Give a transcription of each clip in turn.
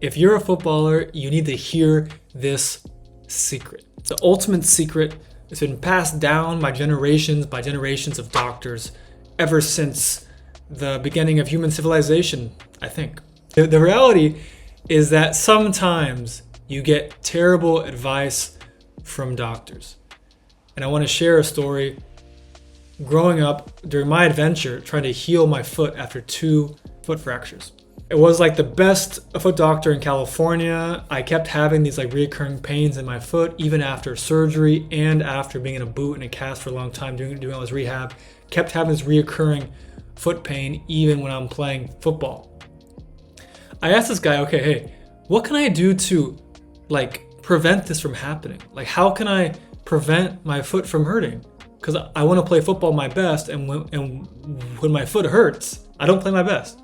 If you're a footballer, you need to hear this secret. It's the ultimate secret. It's been passed down by generations of doctors ever since the beginning of human civilization, I think. The reality is that sometimes you get terrible advice from doctors. And I want to share a story. Growing up, during my adventure, trying to heal my foot after 2 foot fractures. It was like the best foot doctor in California. I kept having these like recurring pains in my foot, even after surgery and after being in a boot and a cast for a long time, doing all this rehab. Kept having this reoccurring foot pain, even when I'm playing football. I asked this guy, okay, hey, what can I do to like prevent this from happening? Like, how can I prevent my foot from hurting? Because I want to play football my best, and when my foot hurts, I don't play my best.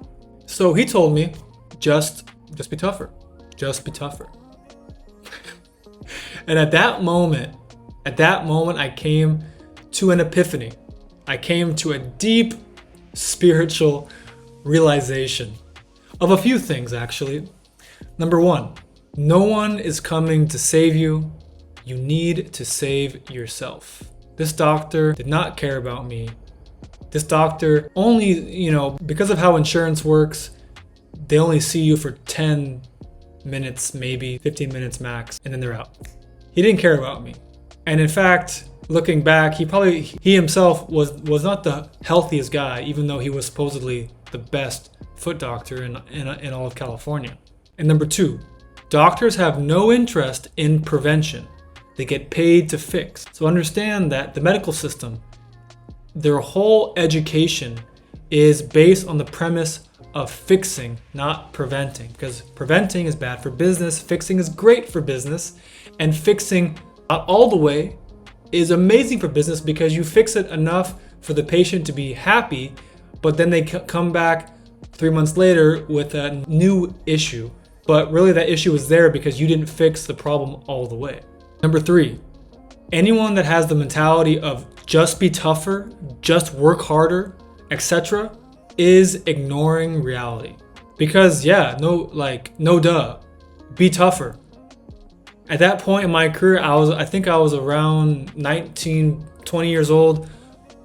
So he told me, just be tougher. Just be tougher. And at that moment, I came to an epiphany. I came to a deep spiritual realization of a few things, actually. Number 1, no one is coming to save you. You need to save yourself. This doctor did not care about me. This doctor only, because of how insurance works, they only see you for 10 minutes, maybe 15 minutes max, and then they're out. He didn't care about me. And in fact, looking back, he himself was not the healthiest guy, even though he was supposedly the best foot doctor in all of California. And number 2, doctors have no interest in prevention. They get paid to fix. So understand that the medical system, their whole education is based on the premise of fixing, not preventing. Because preventing is bad for business, fixing is great for business, and fixing, not all the way, is amazing for business because you fix it enough for the patient to be happy, but then they come back 3 months later with a new issue. But really that issue was there because you didn't fix the problem all the way. Number 3, anyone that has the mentality of just be tougher, just work harder, etc., is ignoring reality. Because no duh, be tougher. At that point in my career, I think I was around 19, 20 years old.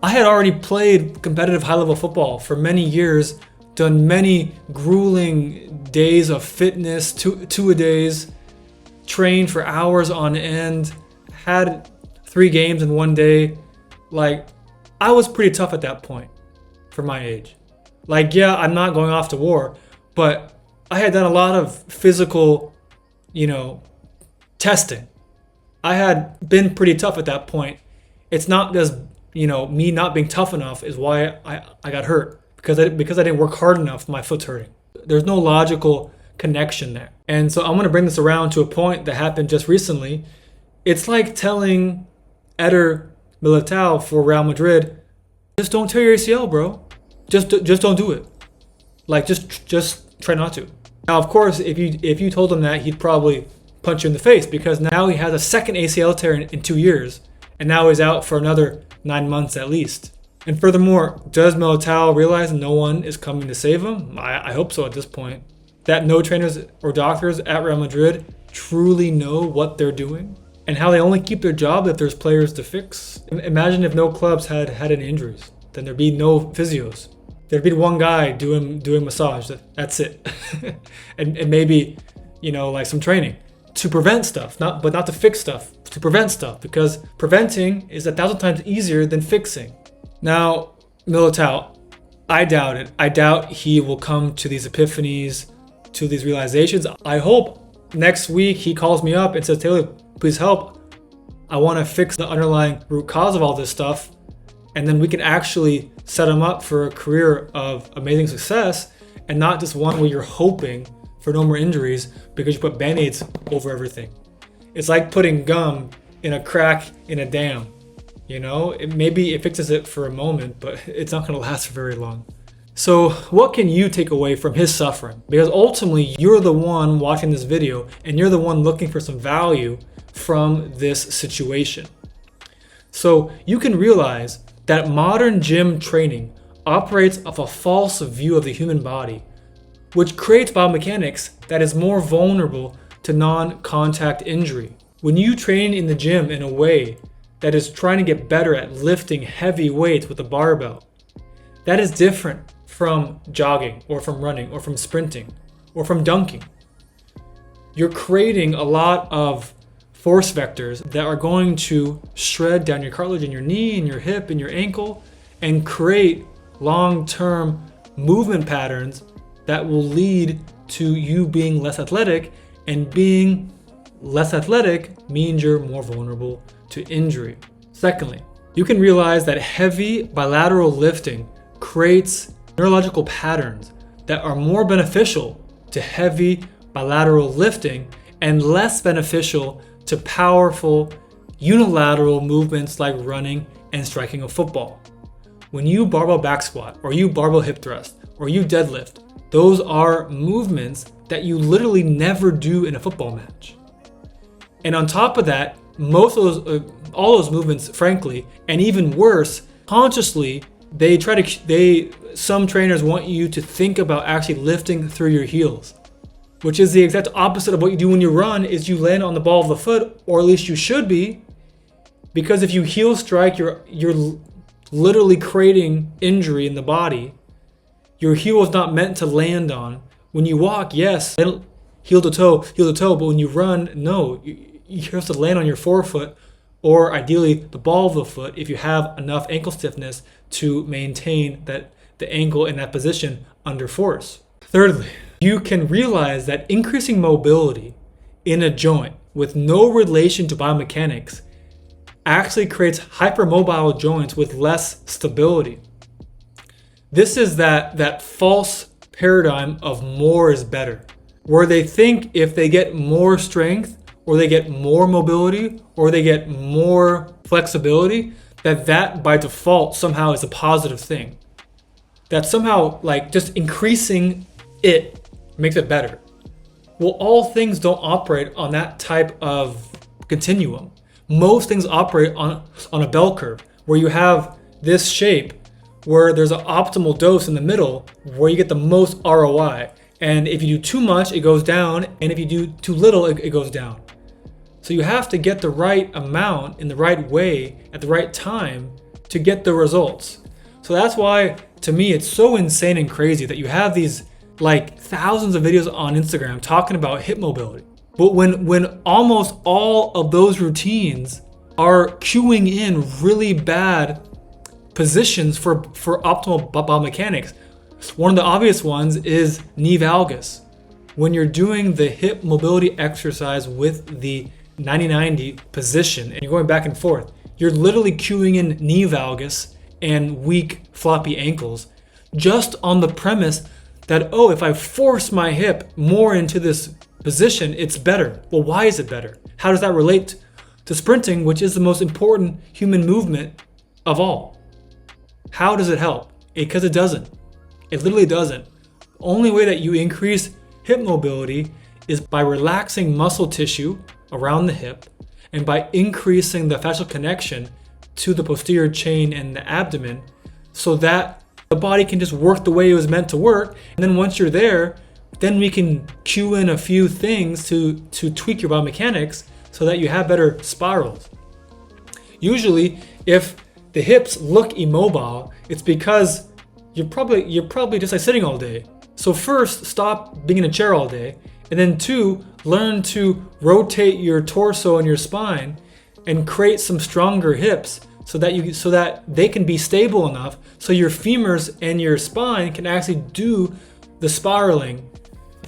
I had already played competitive high-level football for many years, done many grueling days of fitness, two-a-days, trained for hours on end, had 3 games in one day. Like, I was pretty tough at that point for my age. Like, yeah, I'm not going off to war, but I had done a lot of physical, testing. I had been pretty tough at that point. It's not just, me not being tough enough is why I got hurt. Because I didn't work hard enough, my foot's hurting. There's no logical connection there. And so I'm going to bring this around to a point that happened just recently. It's like telling Eder Militao for Real Madrid, just don't tear your ACL, bro. Just don't do it. Like, just try not to. Now, of course, if you told him that, he'd probably punch you in the face because now he has a second ACL tear in 2 years, and now he's out for another 9 months at least. And furthermore, does Militao realize no one is coming to save him? I hope so at this point. That no trainers or doctors at Real Madrid truly know what they're doing and how they only keep their job if there's players to fix. Imagine if no clubs had any injuries. Then there'd be no physios. There'd be one guy doing massage. That's it. and maybe, like some training to prevent stuff, not to fix stuff, to prevent stuff, because preventing is 1,000 times easier than fixing. Now, Militao, I doubt it. I doubt he will come to these epiphanies, to these realizations. I hope next week he calls me up and says, Taylor, please help. I want to fix the underlying root cause of all this stuff. And then we can actually set him up for a career of amazing success and not just one where you're hoping for no more injuries because you put band-aids over everything. It's like putting gum in a crack in a dam. Maybe it fixes it for a moment, but it's not going to last for very long. So what can you take away from his suffering? Because ultimately, you're the one watching this video and you're the one looking for some value from this situation. So you can realize that modern gym training operates off a false view of the human body, which creates biomechanics that is more vulnerable to non-contact injury. When you train in the gym in a way that is trying to get better at lifting heavy weights with a barbell, that is different from jogging or from running or from sprinting or from dunking. You're creating a lot of force vectors that are going to shred down your cartilage in your knee and your hip and your ankle and create long-term movement patterns that will lead to you being less athletic, and being less athletic means you're more vulnerable to injury. Secondly, you can realize that heavy bilateral lifting creates neurological patterns that are more beneficial to heavy bilateral lifting and less beneficial to powerful unilateral movements like running and striking a football. When you barbell back squat, or you barbell hip thrust, or you deadlift, those are movements that you literally never do in a football match. And on top of that, most of those, all those movements, frankly, and even worse, consciously, some trainers want you to think about actually lifting through your heels, which is the exact opposite of what you do when you run. Is you land on the ball of the foot, or at least you should be, because if you heel strike, you're literally creating injury in the body. Your heel is not meant to land on. When you walk, yes, heel to toe, but when you run, no, you're supposed to land on your forefoot, or ideally the ball of the foot if you have enough ankle stiffness to maintain the ankle in that position under force. Thirdly, you can realize that increasing mobility in a joint with no relation to biomechanics actually creates hypermobile joints with less stability. This is that false paradigm of more is better, where they think if they get more strength, or they get more mobility, or they get more flexibility, that by default somehow is a positive thing. That somehow like just increasing it makes it better. Well, all things don't operate on that type of continuum. Most things operate on a bell curve, where you have this shape where there's an optimal dose in the middle where you get the most ROI. And if you do too much, it goes down. And if you do too little, it goes down. So you have to get the right amount in the right way at the right time to get the results. So that's why, to me, it's so insane and crazy that you have these like thousands of videos on Instagram talking about hip mobility. But when almost all of those routines are cueing in really bad positions for optimal biomechanics. One of the obvious ones is knee valgus. When you're doing the hip mobility exercise with the 90-90 position and you're going back and forth, you're literally cueing in knee valgus and weak floppy ankles just on the premise that, oh, if I force my hip more into this position, it's better. Well, why is it better? How does that relate to sprinting, which is the most important human movement of all? How does it help? Because it doesn't. It literally doesn't. The only way that you increase hip mobility is by relaxing muscle tissue around the hip and by increasing the fascial connection to the posterior chain and the abdomen, so that the body can just work the way it was meant to work. And then once you're there, then we can cue in a few things to tweak your biomechanics so that you have better spirals. Usually, if the hips look immobile, it's because you're probably just like sitting all day. So first, stop being in a chair all day, and then two, learn to rotate your torso and your spine and create some stronger hips so that they can be stable enough so your femurs and your spine can actually do the spiraling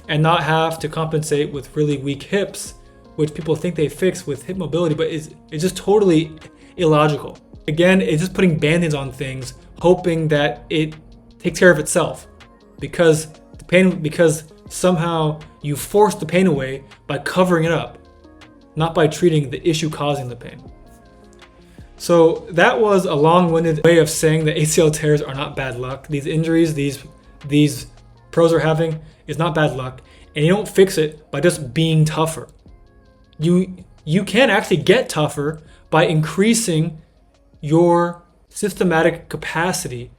and not have to compensate with really weak hips, which people think they fix with hip mobility, but it's just totally illogical. Again, it's just putting band-aids on things, hoping that it takes care of itself, because somehow you force the pain away by covering it up, not by treating the issue causing the pain. So that was a long-winded way of saying that ACL tears are not bad luck. These injuries, these pros are having, is not bad luck, and you don't fix it by just being tougher. You can actually get tougher by increasing your systematic capacity,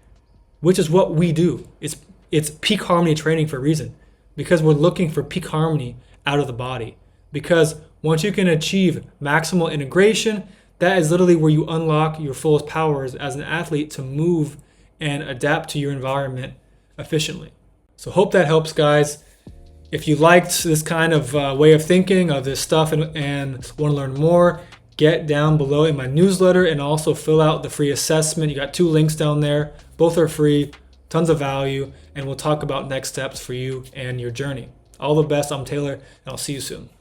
which is what we do. It's peak harmony training for a reason. because we're looking for peak harmony out of the body. Because once you can achieve maximal integration, that is literally where you unlock your fullest powers as an athlete to move and adapt to your environment efficiently. So hope that helps, guys. If you liked this kind of way of thinking of this stuff and want to learn more, get down below in my newsletter and also fill out the free assessment. You got 2 links down there. Both are free, tons of value, and we'll talk about next steps for you and your journey. All the best. I'm Taylor, and I'll see you soon.